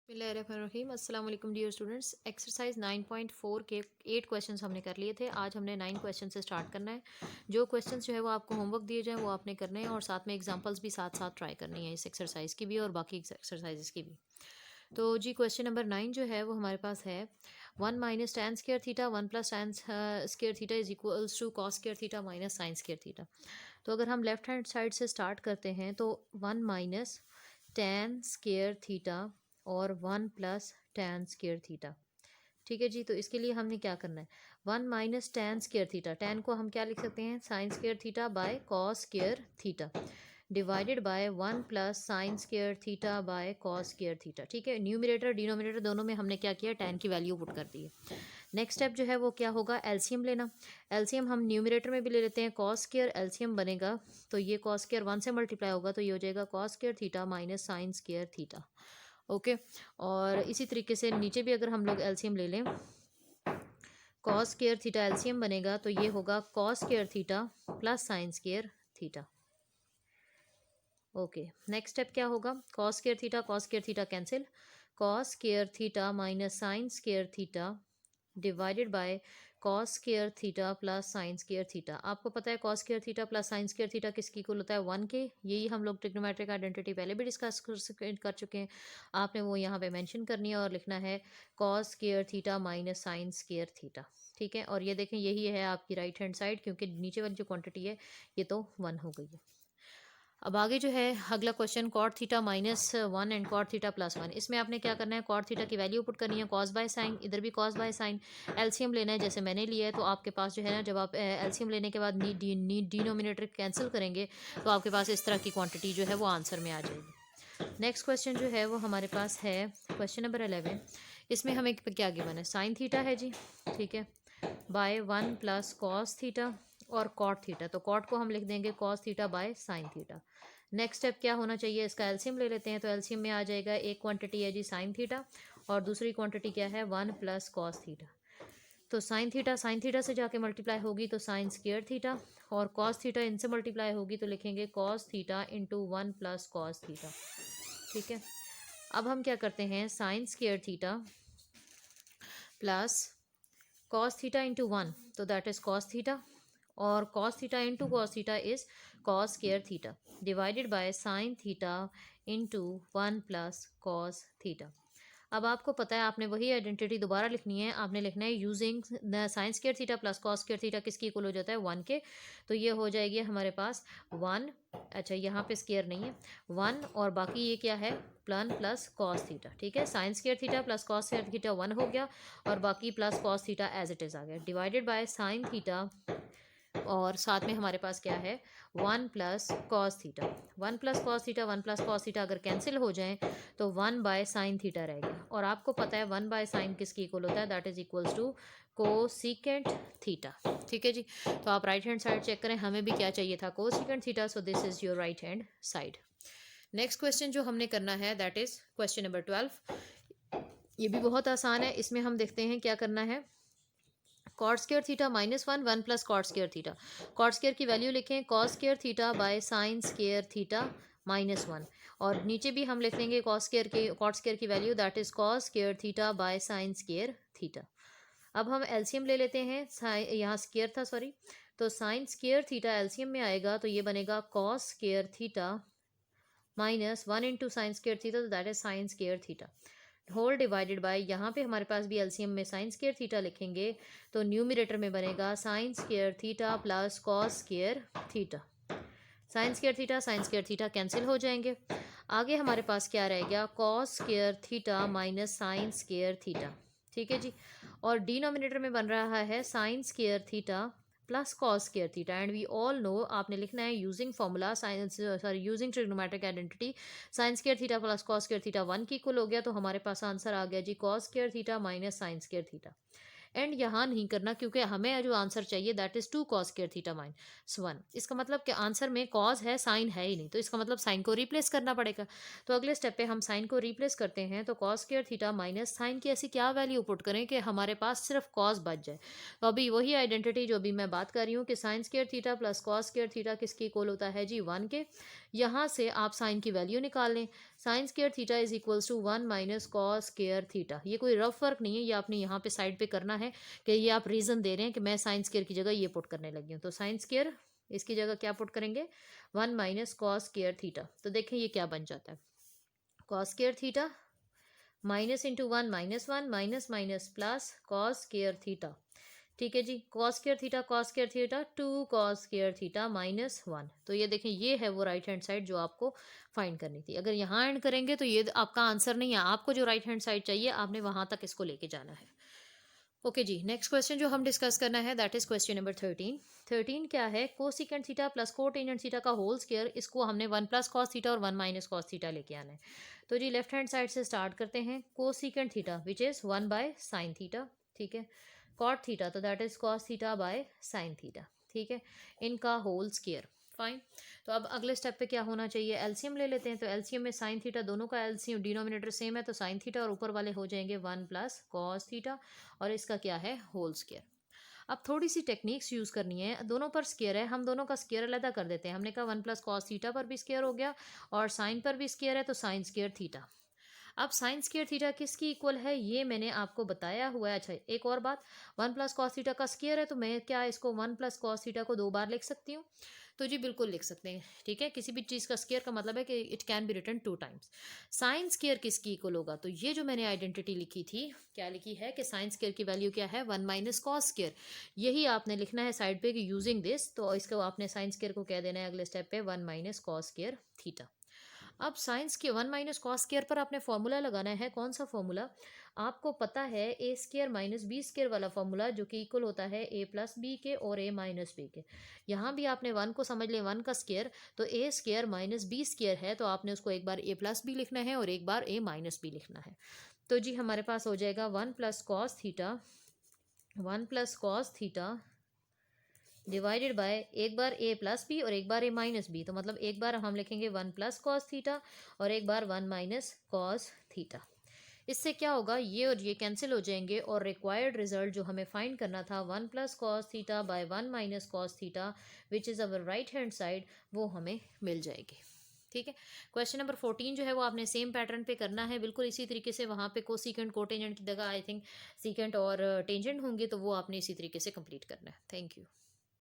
बिस्मिल्लाहिर्रहमानिर्रहीम। अस्सलाम वालेकुम डियर स्टूडेंट्स। एक्सरसाइज 9.4 के 8 क्वेश्चंस हमने कर लिए थे। आज हमने 9 क्वेश्चन से स्टार्ट करना है। जो क्वेश्चंस जो है वो आपको होमवर्क दिए जाए वो आपने करने हैं और साथ में एग्जांपल्स भी साथ साथ ट्राई करनी है इस एक्सरसाइज की भी और बाकी एक्सरसाइजेस की भी। तो जी क्वेश्चन नंबर 9 जो है वो हमारे पास है 1 minus ten square theta 1 plus ten square theta is equals to cos square theta minus sine square theta. तो अगर हम लेफ्ट हैंड साइड से स्टार्ट करते हैं तो 1 माइनस टेन स्केयर थीटा और 1 प्लस टेन स्केयर थीटा। ठीक है जी। तो इसके लिए हमने क्या करना है, 1 minus ten square theta, ten को हम क्या लिख सकते हैं, sign square theta by cos square theta divided by 1 plus sign square theta by cos square theta. ठीक है, न्यूमरेटर डिनोमिनेटर दोनों में हमने क्या किया, टेन की वैल्यू पुट कर दी है। नेक्स्ट स्टेप जो है वो क्या होगा, एलसीएम लेना। एलसीएम हम न्यूमरेटर में भी ले लेते हैं, कॉस स्केयर एलसीएम बनेगा तो ये कॉस स्केयर 1 से मल्टीप्लाई होगा तो ये हो जाएगा cos square theta minus sine square theta. Okay. और इसी तरीके से नीचे भी अगर हम लोग एलसीएम ले लें, कॉस स्केयर थीटा एलसीएम बनेगा तो ये होगा cos square theta plus sign square theta. Okay, next step क्या होगा, cos square theta cancel, cos square theta minus sine square theta divided by cos square theta plus sign square theta. आपको पता है cos square theta plus sign square theta किसकी equal होता है, 1 के। यही हम लोग ट्रिग्नोमेट्रिक आइडेंटिटी पहले भी डिस्कस कर चुके हैं। आपने वो यहाँ पे मेंशन करनी है और लिखना है cos square theta minus sine square theta. ठीक है, और ये देखें यही है आपकी राइट हैंड साइड, क्योंकि नीचे वाली जो क्वांटिटी है ये तो 1 हो गई है। अब आगे जो है अगला question, cot theta minus 1 and cot theta plus 1। इसमें आपने क्या करना है, कॉट थीटा की वैल्यू पुट करनी है, कॉस बाय साइन, इधर भी कॉस बाय साइन। एलसीएम लेना है जैसे मैंने लिया है, तो आपके पास जो है ना, जब आप एलसीएम लेने के बाद डिनोमिनेटर कैंसिल करेंगे तो आपके पास इस तरह की क्वांटिटी जो है वो आंसर में आ जाएगी। नेक्स्ट क्वेश्चन जो है वो हमारे पास है क्वेश्चन नंबर 11। इसमें हमें क्या गिवन है, साइन थीटा है जी, ठीक है, बाय 1 प्लस कॉस थीटा और कॉट थीटा। तो कॉट को हम लिख देंगे cos theta by sine theta. Next step क्या होना चाहिए, इसका एलसीएम ले लेते हैं। तो एलसीएम में आ जाएगा, एक क्वांटिटी है जी साइन थीटा और दूसरी क्वांटिटी क्या है, 1 प्लस कॉस थीटा। तो साइन थीटा से जाके मल्टीप्लाई होगी तो साइन स्क्वायर थीटा, और कॉस थीटा इनसे मल्टीप्लाई होगी तो लिखेंगे cos theta into 1 plus cos theta. ठीक है, अब हम क्या करते हैं, sign square theta plus cos theta into 1, तो दैट इज कॉस थीटा, और cos theta into cos theta is cos square theta divided by sine theta into 1 plus cos theta. अब आपको पता है आपने वही आइडेंटिटी दोबारा लिखनी है, आपने लिखना है using sign square theta plus cos square theta किसकी इक्वल हो जाता है, 1 के। तो ये हो जाएगी हमारे पास 1, अच्छा यहाँ पे स्केयर नहीं है, 1 और बाकी ये क्या है, प्लन प्लस कॉस थीटा। ठीक है, sine square theta plus cos square theta 1 हो गया और बाकी plus cos theta as it is आ गया डिवाइडेड बाय साइन थीटा, और साथ में हमारे पास क्या है, 1 plus cos theta. 1 plus cos theta 1 plus cos theta अगर कैंसिल हो जाएं तो 1 बाय साइन थीटा रह गया, और आपको पता है 1 बाय साइन किसकी इक्वल होता है, that is equals to cosecant theta. ठीक है जी, तो आप राइट हैंड साइड चेक करें, हमें भी क्या चाहिए था, cosecant theta, so this is your right hand side. Next question जो हमने करना है दैट इज क्वेश्चन नंबर 12। ये भी बहुत आसान है, इसमें हम देखते हैं क्या करना है, cot square theta minus 1 1 plus cot square theta. Cot square की वैल्यू लिखें cos square theta by sine square theta minus 1, और नीचे भी हम लिख लेंगे कॉट स्क्वायर की value that is cos square theta by sine square theta. अब हम एलसीएम ले लेते हैं, यहाँ स्क्वायर था सॉरी, तो साइन स्क्वायर थीटा एलसीएम में आएगा तो ये बनेगा cos square theta minus 1 into sine square theta, तो that is sine square theta whole divided by, यहाँ पे हमारे पास भी एलसीएम में साइन स्क्वायर थीटा लिखेंगे तो न्यूमरेटर में बनेगा sine square theta plus cos square theta. Sine square theta cancel हो जाएंगे, आगे हमारे पास क्या रह गया, cos square theta minus sine square theta. ठीक है जी, और डिनोमिनेटर में बन रहा है sine square theta plus cos square theta, and we all know आपने लिखना है using formula using trigonometric identity, sine square theta plus cos square theta 1 की इक्वल हो गया, तो हमारे पास आंसर आ गया जी cos square theta minus sine square theta. And यहाँ नहीं करना, क्योंकि हमें जो आंसर चाहिए that is 2 cos square theta minus 1। इसका मतलब कि आंसर में कॉस है, साइन है ही नहीं, तो इसका मतलब साइन को रिप्लेस करना पड़ेगा। तो अगले स्टेप पे हम साइन को रिप्लेस करते हैं, तो cos square theta minus sine की ऐसी क्या वैल्यू पुट करें कि हमारे पास सिर्फ cos बच जाए। तो अभी वही आइडेंटिटी जो अभी मैं बात कर रही हूँ कि sign square theta plus cos square theta किसके इक्वल होता है जी 1 के। यहाँ से आप साइन की वैल्यू निकाल लें, sine square theta is equals to 1 minus cos square theta. ये कोई रफ वर्क नहीं है, ये आपने यहाँ पे साइड पे करना है कि ये आप रीजन दे रहे हैं कि मैं साइन स्क्वायर की जगह ये पुट करने लगी हूँ। तो साइन स्क्वायर इसकी जगह क्या पुट करेंगे 1 माइनस कॉस स्क्वायर थीटा। तो देखें ये क्या बन जाता है, cos square theta minus into 1 minus 1 minus minus plus cos square theta. ठीक है जी, cos square theta cos square theta 2 cos square theta minus 1। तो ये देखें ये है वो राइट हैंड साइड जो आपको फाइंड करनी थी। अगर यहाँ एंड करेंगे तो ये आपका आंसर नहीं है, आपको जो राइट हैंड साइड चाहिए आपने वहां तक इसको लेके जाना है। ओके जी, नेक्स्ट क्वेश्चन जो हम डिस्कस करना है दैट इज क्वेश्चन नंबर 13। 13 क्या है, cosecant theta plus cotangent theta का होल स्क्वायर, इसको हमने 1 प्लस कॉस थीटा और 1 माइनस कॉस थीटा लेके आना है। तो जी लेफ्ट हैंड साइड से स्टार्ट करते हैं, cosecant theta which is 1 by sine theta. ठीक है, कॉट थीटा तो that is cos theta by sine theta. ठीक है, इनका होल स्क्वायर। फाइन। तो अब अगले स्टेप पे क्या होना चाहिए, एलसीएम ले लेते हैं। तो एलसीएम में साइन थीटा दोनों का एलसीएम डिनोमिनेटर सेम है, तो साइन थीटा और ऊपर वाले हो जाएंगे 1 प्लस कॉस थीटा और इसका क्या है होल स्क्वायर। अब थोड़ी सी टेक्निक्स यूज करनी है, दोनों पर स्क्वायर है, हम दोनों का स्क्वायर अलग कर देते हैं। हमने कहा 1 प्लस कॉस थीटा पर भी स्क्वायर हो गया और साइन पर भी स्क्वायर है, तो साइन स्क्वायर थीटा। अब साइन स्क्वायर थीटा किसकी इक्वल है ये मैंने आपको बताया हुआ है। अच्छा एक और बात, 1 प्लस कॉस थीटा का स्क्वायर है, तो मैं क्या इसको 1 प्लस कॉस थीटा को 2 बार लिख सकती हूँ। तो जी बिल्कुल लिख सकते हैं। ठीक है, किसी भी चीज़ का स्क्वायर का मतलब है कि it can be written 2 times. Sine square किसकी इक्वल होगा, तो ये जो मैंने आइडेंटिटी लिखी थी, क्या लिखी है कि साइन स्क्वायर की वैल्यू क्या है 1 माइनस कॉस स्क्वायर। यही आपने लिखना है साइड पे कि यूजिंग दिस, तो इसको आपने साइन स्क्वायर को कह देना है अगले स्टेप पे 1 माइनस कॉस स्क्वायर थीटा। अब साइंस के 1 माइनस कॉस स्क्वायर पर आपने फॉर्मूला लगाना है। कौन सा फॉर्मूला, आपको पता है ए स्क्वायर माइनस बी स्क्वायर वाला फॉर्मूला, जो कि इक्वल होता है ए प्लस बी के और ए माइनस बी के। यहाँ भी आपने 1 को समझ लिया 1 का स्क्वायर, तो ए स्क्वायर माइनस बी स्क्वायर है, तो आपने उसको एक बार ए प्लस बी लिखना है और एक बार ए माइनस बी लिखना है। तो जी हमारे पास हो जाएगा 1 plus cos theta, 1 plus cos theta divided by एक बार ए प्लस बी और एक बार ए माइनस बी। तो मतलब एक बार हम लिखेंगे 1 प्लस कॉस थीटा और एक बार 1 माइनस कॉस थीटा। इससे क्या होगा, ये और ये कैंसिल हो जाएंगे और रिक्वायर्ड रिजल्ट जो हमें फाइंड करना था 1 plus cos theta by 1 minus cos theta which is our right hand side, वो हमें मिल जाएगी। ठीक है, क्वेश्चन नंबर 14 जो है वो आपने सेम पैटर्न पे करना है, बिल्कुल इसी तरीके से। वहाँ पे कोसिकेंट कोटेंजेंट की जगह आई थिंक सीकेंट और टेंजेंट होंगे, तो वो आपने इसी तरीके से कंप्लीट करना है। Thank you.